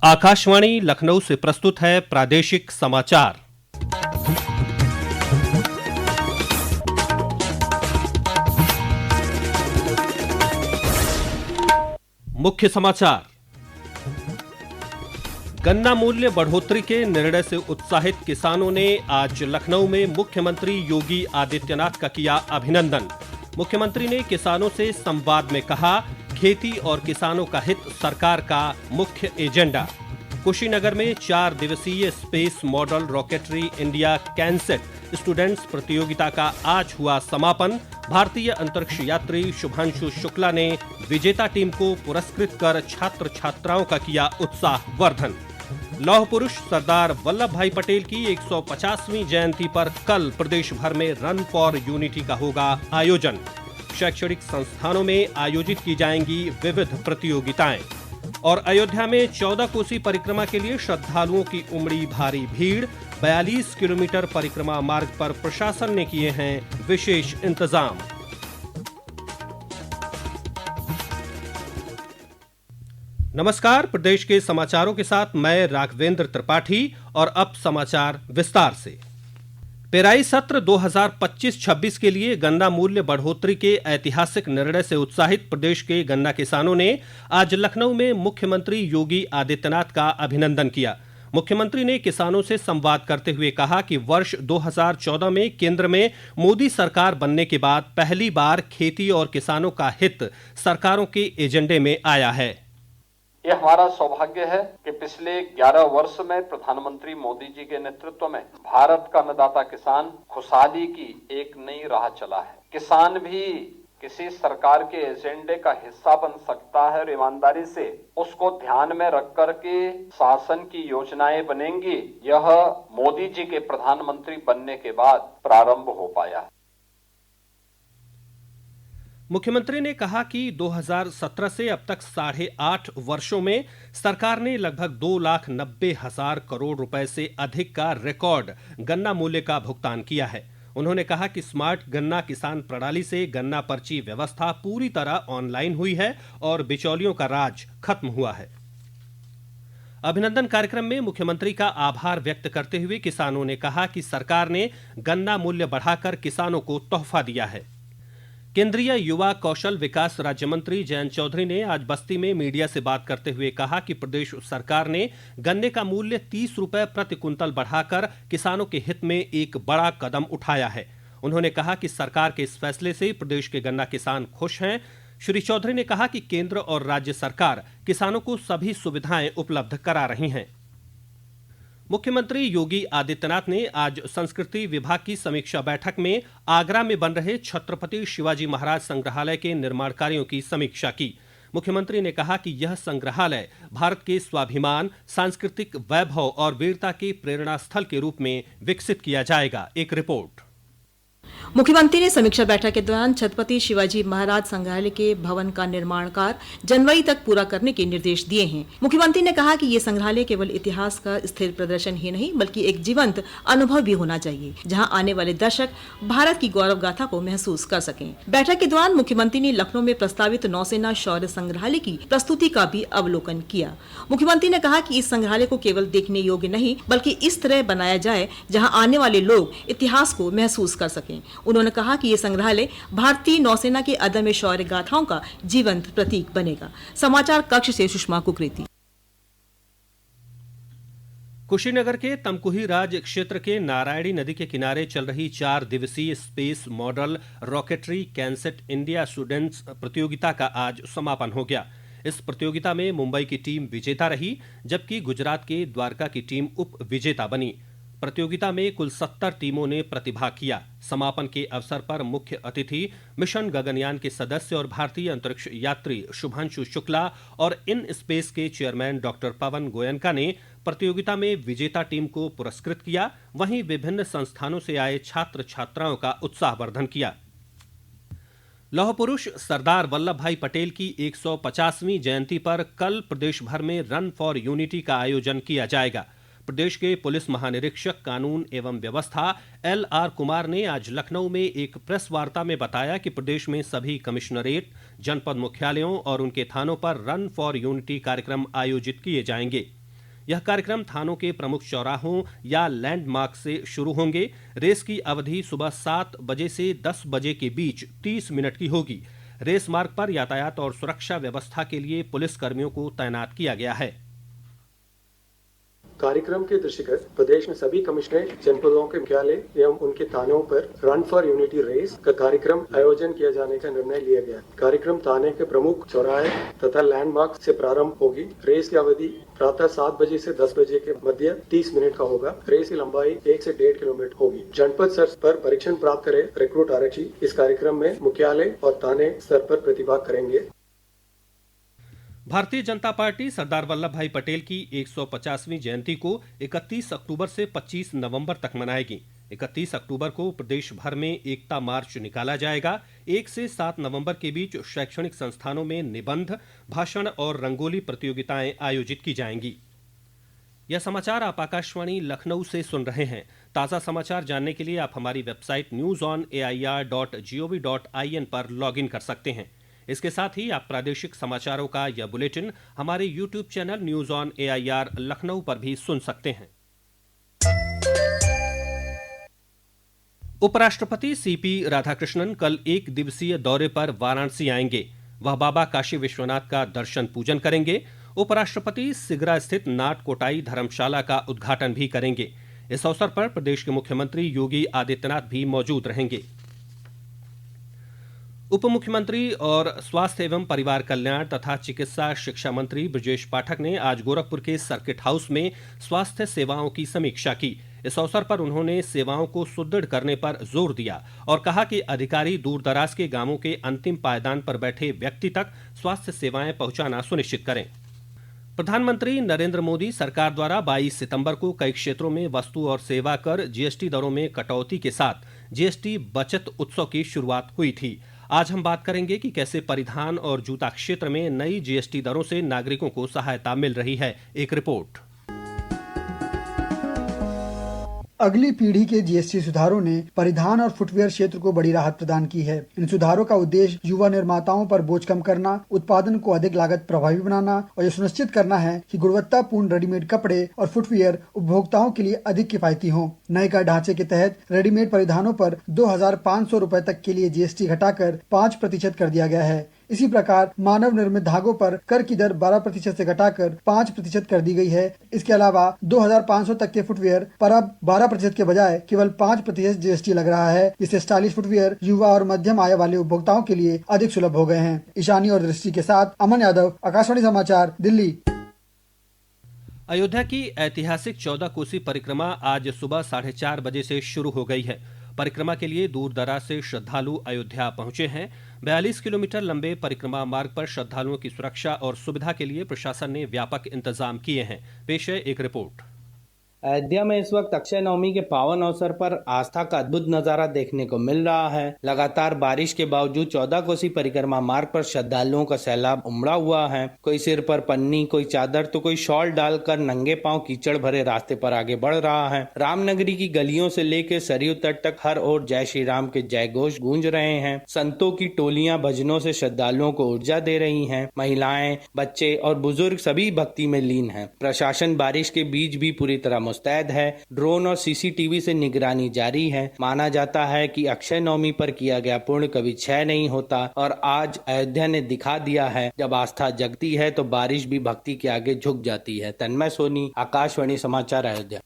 आकाशवाणी लखनऊ से प्रस्तुत है प्रादेशिक समाचार। मुख्य समाचार। गन्ना मूल्य बढ़ोतरी के निर्णय से उत्साहित किसानों ने आज लखनऊ में मुख्यमंत्री योगी आदित्यनाथ का किया अभिनंदन। मुख्यमंत्री ने किसानों से संवाद में कहा, खेती और किसानों का हित सरकार का मुख्य एजेंडा। कुशीनगर में 4 दिवसीय space model rocketry India cansat students प्रतियोगिता का आज हुआ समापन। भारतीय अंतरिक्ष यात्री शुभांशु शुक्ला ने विजेता टीम को पुरस्कृत कर छात्र छात्राओं का किया उत्साहवर्धन। लौह पुरुष सरदार वल्लभ भाई पटेल की 150वीं जयंती पर कल प्रदेश भर में रन फॉर यूनिटी का होगा आयोजन। शैक्षणिक संस्थानों में आयोजित की जाएंगी विविध प्रतियोगिताएं। और अयोध्या में 14 कोसी परिक्रमा के लिए श्रद्धालुओं की उमड़ी भारी भीड़। 42 किलोमीटर परिक्रमा मार्ग पर प्रशासन ने किए हैं विशेष इंतजाम। नमस्कार, प्रदेश के समाचारों के साथ मैं राघवेंद्र त्रिपाठी और अब समाचार विस्तार से। पेराई सत्र 2025-26 के लिए गन्ना मूल्य बढ़ोतरी के ऐतिहासिक निर्णय से उत्साहित प्रदेश के गन्ना किसानों ने आज लखनऊ में मुख्यमंत्री योगी आदित्यनाथ का अभिनंदन किया। मुख्यमंत्री ने किसानों से संवाद करते हुए कहा कि वर्ष 2014 में केंद्र में मोदी सरकार बनने के बाद पहली बार खेती और किसानों का हित सरकारों के एजेंडे में आया है। ये हमारा सौभाग्य है कि पिछले 11 वर्ष में प्रधानमंत्री मोदी जी के नेतृत्व में भारत का अन्नदाता किसान खुशहाली की एक नई राह चला है। किसान भी किसी सरकार के एजेंडे का हिस्सा बन सकता है और ईमानदारी से उसको ध्यान में रख कर के शासन की योजनाएं बनेंगी। यह मोदी जी के प्रधानमंत्री बनने के बाद प्रारंभ हो पाया है। मुख्यमंत्री ने कहा कि 2017 से अब तक 8.5 वर्षों में सरकार ने लगभग 2,90,000 करोड़ रुपए से अधिक का रिकॉर्ड गन्ना मूल्य का भुगतान किया है। उन्होंने कहा कि स्मार्ट गन्ना किसान प्रणाली से गन्ना पर्ची व्यवस्था पूरी तरह ऑनलाइन हुई है और बिचौलियों का राज खत्म हुआ है। अभिनंदन कार्यक्रम में मुख्यमंत्री का आभार व्यक्त करते हुए किसानों ने कहा कि सरकार ने गन्ना मूल्य बढ़ाकर किसानों को तोहफा दिया है। केंद्रीय युवा कौशल विकास राज्य मंत्री जयंत चौधरी ने आज बस्ती में मीडिया से बात करते हुए कहा कि प्रदेश सरकार ने गन्ने का मूल्य 30 रुपए प्रति कुंतल बढ़ाकर किसानों के हित में एक बड़ा कदम उठाया है। उन्होंने कहा कि सरकार के इस फैसले से प्रदेश के गन्ना किसान खुश हैं। श्री चौधरी ने कहा कि केंद्र और राज्य सरकार किसानों को सभी सुविधाएं उपलब्ध करा रही हैं। मुख्यमंत्री योगी आदित्यनाथ ने आज संस्कृति विभाग की समीक्षा बैठक में आगरा में बन रहे छत्रपति शिवाजी महाराज संग्रहालय के निर्माण कार्यों की समीक्षा की। मुख्यमंत्री ने कहा कि यह संग्रहालय भारत के स्वाभिमान, सांस्कृतिक वैभव और वीरता के प्रेरणा स्थल के रूप में विकसित किया जाएगा। एक रिपोर्ट। मुख्यमंत्री ने समीक्षा बैठक के दौरान छत्रपति शिवाजी महाराज संग्रहालय के भवन का निर्माण कार्य जनवरी तक पूरा करने के निर्देश दिए हैं। मुख्यमंत्री ने कहा कि ये संग्रहालय केवल इतिहास का स्थिर प्रदर्शन ही नहीं बल्कि एक जीवंत अनुभव भी होना चाहिए, जहां आने वाले दर्शक भारत की गौरव गाथा को महसूस कर सकें। बैठक के दौरान मुख्यमंत्री ने लखनऊ में प्रस्तावित नौसेना शौर्य संग्रहालय की प्रस्तुति का भी अवलोकन किया। मुख्यमंत्री ने कहा कि इस संग्रहालय को केवल देखने योग्य नहीं बल्कि इस तरह बनाया जाए जहाँ आने वाले लोग इतिहास को महसूस कर सकें। उन्होंने कहा कि ये संग्रहालय भारतीय नौसेना के अदम्य शौर्य गाथाओं का जीवंत प्रतीक बनेगा। समाचार कक्ष से सुषमा कुकरेती। कुशीनगर के तमकुही राज क्षेत्र के नारायणी नदी के किनारे चल रही 4 दिवसीय space model rocketry cansat India students प्रतियोगिता का आज समापन हो गया। इस प्रतियोगिता में मुंबई की टीम विजेता रही, जबकि गुजरात के द्वारका की टीम उप विजेता बनी। प्रतियोगिता में कुल 70 टीमों ने प्रतिभाग किया। समापन के अवसर पर मुख्य अतिथि मिशन गगनयान के सदस्य और भारतीय अंतरिक्ष यात्री शुभांशु शुक्ला और इन स्पेस के चेयरमैन डॉक्टर पवन गोयनका ने प्रतियोगिता में विजेता टीम को पुरस्कृत किया। वहीं विभिन्न संस्थानों से आए छात्र छात्राओं का उत्साहवर्धन किया। लौह पुरुष सरदार वल्लभ भाई पटेल की 150वीं जयंती पर कल प्रदेश भर में रन फॉर यूनिटी का आयोजन किया जाएगा। प्रदेश के पुलिस महानिरीक्षक कानून एवं व्यवस्था LR कुमार ने आज लखनऊ में एक प्रेस वार्ता में बताया कि प्रदेश में सभी कमिश्नरेट, जनपद मुख्यालयों और उनके थानों पर रन फॉर यूनिटी कार्यक्रम आयोजित किए जाएंगे। यह कार्यक्रम थानों के प्रमुख चौराहों या लैंडमार्क से शुरू होंगे। रेस की अवधि सुबह 7 बजे से 10 बजे के बीच 30 मिनट की होगी। रेस मार्ग पर यातायात और सुरक्षा व्यवस्था के लिए पुलिस कर्मियों को तैनात किया गया है। कार्यक्रम के दृष्टिगत प्रदेश में सभी कमिश्नरेट जनपदों के मुख्यालय एवं उनके थानों पर रन फॉर यूनिटी रेस का कार्यक्रम आयोजन किया जाने का निर्णय लिया गया। कार्यक्रम थाने के प्रमुख चौराहे तथा लैंडमार्क से प्रारंभ होगी। रेस की अवधि प्रातः 7 बजे से 10 बजे के मध्य 30 मिनट का होगा। रेस की लंबाई 1 से 1.5 किलोमीटर होगी। जनपद स्तर पर परीक्षण प्राप्त करे रिक्रूट आरक्षी इस कार्यक्रम में मुख्यालय और थाने स्तर पर प्रतिभाग करेंगे। भारतीय जनता पार्टी सरदार वल्लभ भाई पटेल की 150वीं जयंती को 31 अक्टूबर से 25 नवंबर तक मनाएगी। 31 अक्टूबर को प्रदेश भर में एकता मार्च निकाला जाएगा। 1 से 7 नवंबर के बीच शैक्षणिक संस्थानों में निबंध, भाषण और रंगोली प्रतियोगिताएं आयोजित की जाएंगी। यह समाचार आप आकाशवाणी लखनऊ से सुन रहे हैं। ताज़ा समाचार जानने के लिए आप हमारी वेबसाइट newsonair.gov.in पर लॉगिन कर सकते हैं। इसके साथ ही आप प्रादेशिक समाचारों का यह बुलेटिन हमारे YouTube channel news on AIR Lucknow पर भी सुन सकते हैं। उपराष्ट्रपति CP राधाकृष्णन कल 1 दिवसीय दौरे पर वाराणसी आएंगे। वह बाबा काशी विश्वनाथ का दर्शन पूजन करेंगे। उपराष्ट्रपति सिगरा स्थित नाट कोटाई धर्मशाला का उद्घाटन भी करेंगे। इस अवसर पर प्रदेश के मुख्यमंत्री योगी आदित्यनाथ भी मौजूद रहेंगे। उप मुख्यमंत्री और स्वास्थ्य एवं परिवार कल्याण तथा चिकित्सा शिक्षा मंत्री ब्रजेश पाठक ने आज गोरखपुर के सर्किट हाउस में स्वास्थ्य सेवाओं की समीक्षा की। इस अवसर पर उन्होंने सेवाओं को सुदृढ़ करने पर जोर दिया और कहा कि अधिकारी दूर दराज के गांवों के अंतिम पायदान पर बैठे व्यक्ति तक स्वास्थ्य सेवाएं पहुंचाना सुनिश्चित करें। प्रधानमंत्री नरेंद्र मोदी सरकार द्वारा 22 सितंबर को कई क्षेत्रों में वस्तु और सेवा कर GST दरों में कटौती के साथ GST बचत उत्सव की शुरुआत हुई थी। आज हम बात करेंगे कि कैसे परिधान और जूता क्षेत्र में नई GST दरों से नागरिकों को सहायता मिल रही है। एक रिपोर्ट। अगली पीढ़ी के GST सुधारों ने परिधान और फुटवेयर क्षेत्र को बड़ी राहत प्रदान की है। इन सुधारों का उद्देश्य युवा निर्माताओं पर बोझ कम करना, उत्पादन को अधिक लागत प्रभावी बनाना और यह सुनिश्चित करना है कि गुणवत्तापूर्ण रेडीमेड कपड़े और फुटवेयर उपभोक्ताओं के लिए अधिक किफायती हों। नए कर ढांचे के तहत रेडीमेड परिधानों पर 2,500 रुपए तक के लिए GST घटाकर 5% कर दिया गया है। इसी प्रकार मानव निर्मित धागों पर कर की दर 12% से घटाकर 5% कर दी गई है। इसके अलावा 2,500 तक के फुटवेयर पर अब 12% के बजाय केवल 5% GST लग रहा है, जिससे स्टाइलिश फुटवेयर युवा और मध्यम आय वाले उपभोक्ताओं के लिए अधिक सुलभ हो गए हैं। ईशानी और दृष्टि के साथ अमन यादव, आकाशवाणी समाचार, दिल्ली। अयोध्या की ऐतिहासिक 14 कोसी परिक्रमा आज सुबह 4:30 बजे से शुरू हो गई है। परिक्रमा के लिए दूर दराज से श्रद्धालु अयोध्या पहुंचे हैं। 42 किलोमीटर लंबे परिक्रमा मार्ग पर श्रद्धालुओं की सुरक्षा और सुविधा के लिए प्रशासन ने व्यापक इंतजाम किए हैं। पेश है एक रिपोर्ट। अयोध्या में इस वक्त अक्षय नवमी के पावन अवसर पर आस्था का अद्भुत नजारा देखने को मिल रहा है। लगातार बारिश के बावजूद 14 कोसी परिक्रमा मार्ग पर श्रद्धालुओं का सैलाब उमड़ा हुआ है। कोई सिर पर पन्नी, कोई चादर तो कोई शॉल डालकर नंगे पांव कीचड़ भरे रास्ते पर आगे बढ़ रहा है। रामनगरी की गलियों से लेकर सरयू तट तक हर ओर जय श्री राम के जय घोष गूंज रहे हैं। संतों की टोलियां भजनों से श्रद्धालुओं को ऊर्जा दे रही हैं। महिलाएं, बच्चे और बुजुर्ग सभी भक्ति में लीन हैं। प्रशासन बारिश के बीच भी पूरी तरह मुस्तैद है। ड्रोन और CCTV से निगरानी जारी है। माना जाता है कि अक्षय नवमी पर किया गया पुण्य कभी क्षय नहीं होता और आज अयोध्या ने दिखा दिया है, जब आस्था जगती है तो बारिश भी भक्ति के आगे झुक जाती है। तन्मय सोनी, आकाशवाणी समाचार, अयोध्या।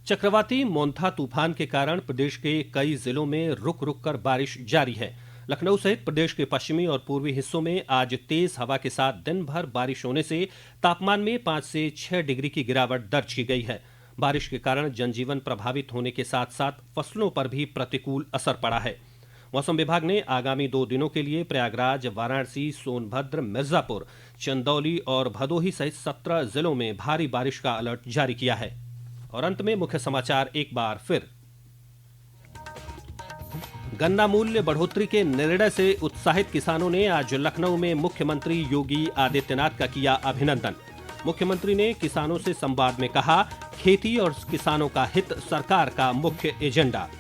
चक्रवाती मोन्था तूफान के कारण प्रदेश के कई जिलों में रुक रुक कर बारिश जारी है। लखनऊ सहित प्रदेश के पश्चिमी और पूर्वी हिस्सों में आज तेज हवा के साथ दिन भर बारिश होने से तापमान में 5 से 6 डिग्री की गिरावट दर्ज की गई है। बारिश के कारण जनजीवन प्रभावित होने के साथ साथ फसलों पर भी प्रतिकूल असर पड़ा है। मौसम विभाग ने आगामी 2 दिनों के लिए प्रयागराज, वाराणसी, सोनभद्र, मिर्जापुर, चंदौली और भदोही सहित 17 जिलों में भारी बारिश का अलर्ट जारी किया है। और अंत में मुख्य समाचार एक बार फिर। गन्ना मूल्य बढ़ोतरी के निर्णय से उत्साहित किसानों ने आज लखनऊ में मुख्यमंत्री योगी आदित्यनाथ का किया अभिनंदन। मुख्यमंत्री ने किसानों से संवाद में कहा, खेती और किसानों का हित सरकार का मुख्य एजेंडा।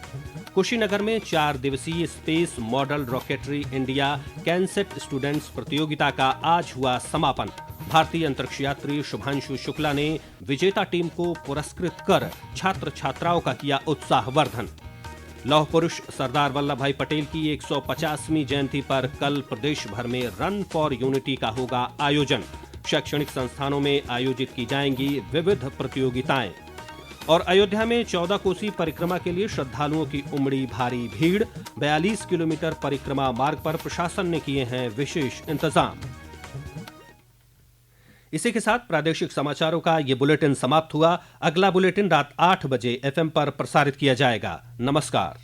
कुशीनगर में 4 दिवसीय space model rocketry India cansat students प्रतियोगिता का आज हुआ समापन। भारतीय अंतरिक्ष यात्री शुभांशु शुक्ला ने विजेता टीम को पुरस्कृत कर छात्र छात्राओं का किया उत्साहवर्धन। लौह पुरुष सरदार वल्लभ भाई पटेल की 150वीं जयंती पर कल प्रदेश भर में रन फॉर यूनिटी का होगा आयोजन। शैक्षणिक संस्थानों में आयोजित की जाएंगी विविध प्रतियोगिताएं। और अयोध्या में 14 कोसी परिक्रमा के लिए श्रद्धालुओं की उमड़ी भारी भीड़। 42 किलोमीटर परिक्रमा मार्ग पर प्रशासन ने किए हैं विशेष इंतजाम। इसी के साथ प्रादेशिक समाचारों का ये बुलेटिन समाप्त हुआ। अगला बुलेटिन रात 8 बजे FM पर प्रसारित किया जाएगा। नमस्कार।